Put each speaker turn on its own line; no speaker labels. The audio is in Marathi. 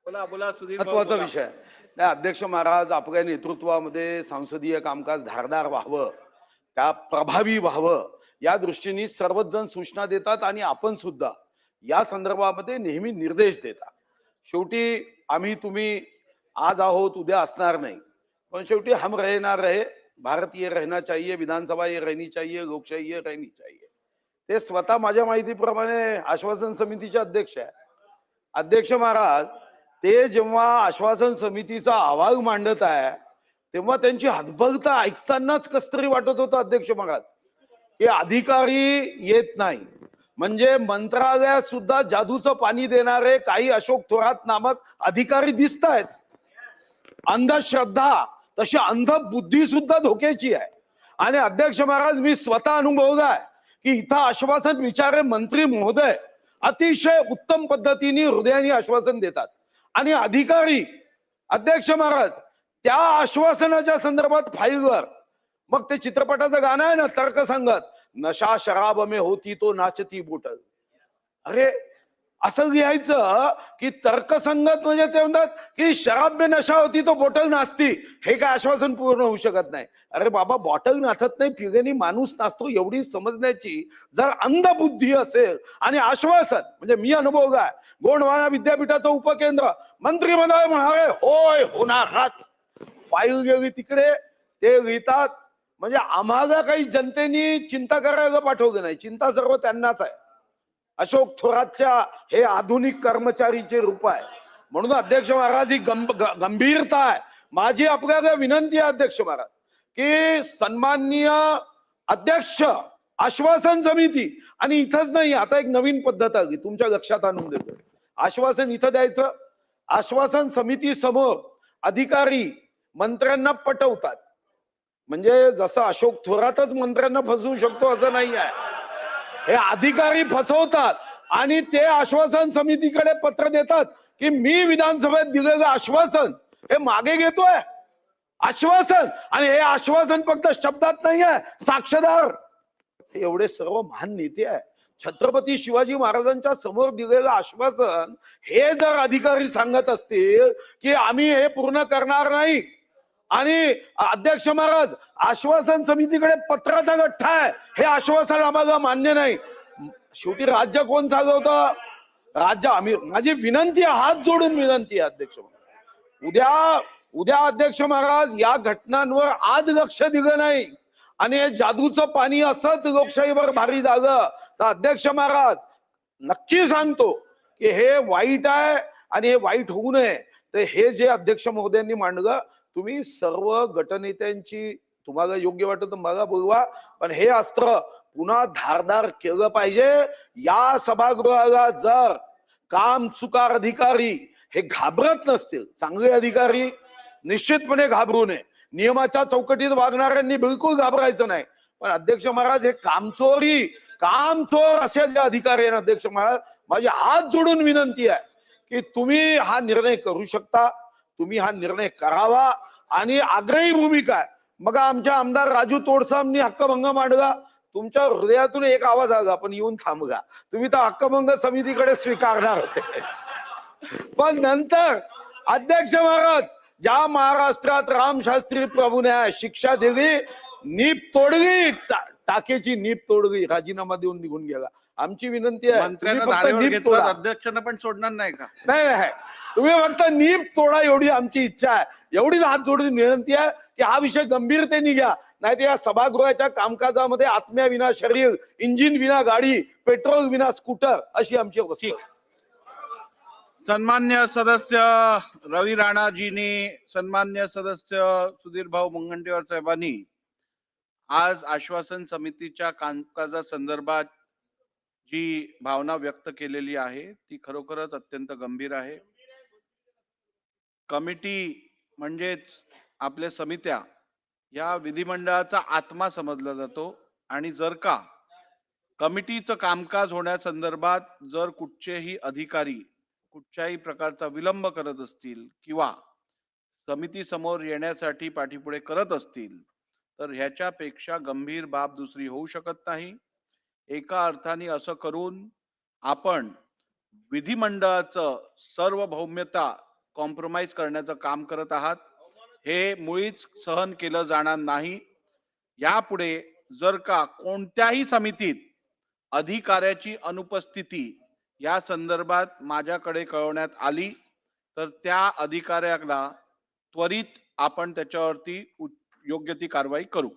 बोला बोला सुधीर भाऊ
महत्वाचा
बोला.
विषय. नाही, अध्यक्ष महाराज आपल्या नेतृत्वामध्ये संसदीय कामकाज धारदार व्हावं, त्या प्रभावी व्हावं या दृष्टीने सर्वच जण सूचना देतात आणि आपण सुद्धा या संदर्भामध्ये नेहमी निर्देश देता. शेवटी आम्ही तुम्ही आज आहोत उद्या असणार नाही, पण शेवटी हम रहे ना रहे, भारत ये रहना चाहिए, विधानसभा ये रहनी चाहिए, लोकशाही ये रहनी चाहिए. ते स्वतः माझ्या माहितीप्रमाणे आश्वासन समितीचे अध्यक्ष आहे. अध्यक्ष महाराज ते जेव्हा आश्वासन समितीचा अहवाल मांडत आहे तेव्हा त्यांची हतबलता ऐकतानाच कस तरी वाटत होतं अध्यक्ष महाराज, की अधिकारी येत नाही म्हणजे मंत्रालयात सुद्धा जादूचं पाणी देणारे काही अशोक थोरात नामक अधिकारी दिसत आहेत. अंधश्रद्धा तशी अंध बुद्धी सुद्धा धोक्याची आहे. आणि अध्यक्ष महाराज मी स्वतः अनुभवलाय की इथं आश्वासन विचारे मंत्री महोदय अतिशय उत्तम पद्धतीने हृदयाने आश्वासन देतात आणि अधिकारी अध्यक्ष महाराज त्या आश्वासनाच्या संदर्भात फाईलवर मग ते चित्रपटाचं गाणं आहे ना तर्कसंगत, नशा शराब में होती तो नाचती बोटल. अरे असं लिहायचं की तर्कसंगत म्हणजे ते म्हणतात की शराब में नशा होती तो बॉटल नाचती, हे काय आश्वासन पूर्ण होऊ शकत नाही. अरे बाबा बॉटल नाचत नाही, फिगेनी माणूस नाचतो एवढी समजण्याची जर अंधबुद्धी असेल आणि आश्वासन म्हणजे मी अनुभवलं आहे. गोंडवाना विद्यापीठाचं उपकेंद्र मंत्री महोदय म्हणाले होय होणारच, फाईल गेली तिकडे ते लिहितात. म्हणजे आम्हाला काही जनतेने चिंता करायला पाठवलं नाही, चिंता सर्व त्यांनाच आहे. अशोक थोरातच्या हे आधुनिक कर्मचारीचे रूप आहे. म्हणून अध्यक्ष महाराज ही गंभीरता आहे. माझी आपल्याला विनंती आहे अध्यक्ष महाराज की सन्माननीय अध्यक्ष आश्वासन समिती आणि इथंच नाही, आता एक नवीन पद्धत आली तुमच्या लक्षात आणून देतो. आश्वासन इथं द्यायचं, आश्वासन समिती समोर अधिकारी मंत्र्यांना पटवतात. म्हणजे जसं अशोक थोरातच मंत्र्यांना फसवू शकतो असं नाही आहे, हे अधिकारी फसवतात आणि ते आश्वासन समितीकडे पत्र देतात की मी विधानसभेत दिलेलं आश्वासन हे मागे घेतोय आश्वासन, आणि हे आश्वासन फक्त शब्दात नाही आहे, साक्षीदार हे एवढे सर्व महान नेते आहे. छत्रपती शिवाजी महाराजांच्या समोर दिलेलं आश्वासन हे जर अधिकारी सांगत असतील की आम्ही हे पूर्ण करणार नाही आणि अध्यक्ष महाराज आश्वासन समितीकडे पत्राचा गठ्ठा आहे, हे आश्वासन आम्हाला मान्य नाही. शेवटी राज्य कोण चालवतं? राज्य आम्ही. माझी विनंती आहे, हात जोडून विनंती आहे अध्यक्ष महाराज, उद्या उद्या अध्यक्ष महाराज या घटनांवर आज लक्ष दिलं नाही आणि हे जादूचं पाणी असंच लोकशाहीवर भारी झालं तर अध्यक्ष महाराज नक्की सांगतो की हे वाईट आहे आणि हे वाईट होऊ नये. तर हे जे अध्यक्ष महोदयांनी मांडलं, तुम्ही सर्व गटनेत्यांची तुम्हाला योग्य वाटत मला बोलवा, पण हे अस्त्र पुन्हा धारदार केलं पाहिजे. या सभागृहाला जर काम चुकार अधिकारी हे घाबरत नसतील, चांगले अधिकारी निश्चितपणे घाबरू नये. नियमाच्या चौकटीत वागणाऱ्यांनी बिलकुल घाबरायचं नाही. पण अध्यक्ष महाराज हे कामचोर असे जे अधिकारी आहेत अध्यक्ष महाराज, माझी हात जोडून विनंती आहे की तुम्ही हा निर्णय करू शकता, तुम्ही हा निर्णय करावा आणि आग्रही भूमिका आहे. मग आमच्या आमदार राजू तोडसामनी हक्कभंग मांडला, तुमच्या हृदयातून एक आवाज आला पण येऊन थांबगा, तुम्ही तर हक्कभंग समितीकडे स्वीकारणार होते. पण नंतर अध्यक्ष महाराज ज्या महाराष्ट्रात रामशास्त्री प्रभूने शिक्षा दिली, नीप तोडली, टाकेची नीप तोडली, राजीनामा देऊन निघून गेला. आमची विनंती आहे
अध्यक्षांना पण सोडणार नाही का?
नाही, तुम्ही फक्त नीप तोडा एवढी आमची इच्छा आहे, एवढीच हात जोडून विनंती आहे की हा विषय गंभीरतेने घ्या. नाही तर या सभागृहाच्या कामकाजामध्ये आत्म्या विना शरीर, इंजिन विना गाडी, पेट्रोल विना स्कूटर अशी आमची अवस्था.
सन्मान्य सदस्य रवी राणाजींनी, सन्मान्य सदस्य सुधीर भाऊ मुनगंटीवार साहेबांनी आज आश्वासन समितीच्या कामकाजा संदर्भात जी भावना व्यक्त केलेली आहे ती खरोखरच अत्यंत गंभीर आहे. कमिटी म्हणजेच आपल्या समित्या या विधिमंडळाचा आत्मा समजला जातो आणि जर का कमिटीचं कामकाज होण्यासंदर्भात जर कुठचेही अधिकारी कुठच्याही प्रकारचा विलंब करत असतील किंवा समिती समोर येण्यासाठी पाठीपुढे करत असतील तर ह्याच्यापेक्षा गंभीर बाब दुसरी होऊ शकत नाही. एका अर्थाने असं करून आपण विधिमंडळाचं सार्वभौम्यता कॉम्प्रोमाइज करण्याचं काम करत आहात. हे मुळीच सहन केलं जाणार नाही. यापुढे जर का कोणत्याही समितीत अधिकाऱ्याची अनुपस्थिती या संदर्भात माझ्याकडे कळवण्यात आली तर त्या अधिकाऱ्याला त्वरित आपण त्याच्यावरती योग्य ती कारवाई करू.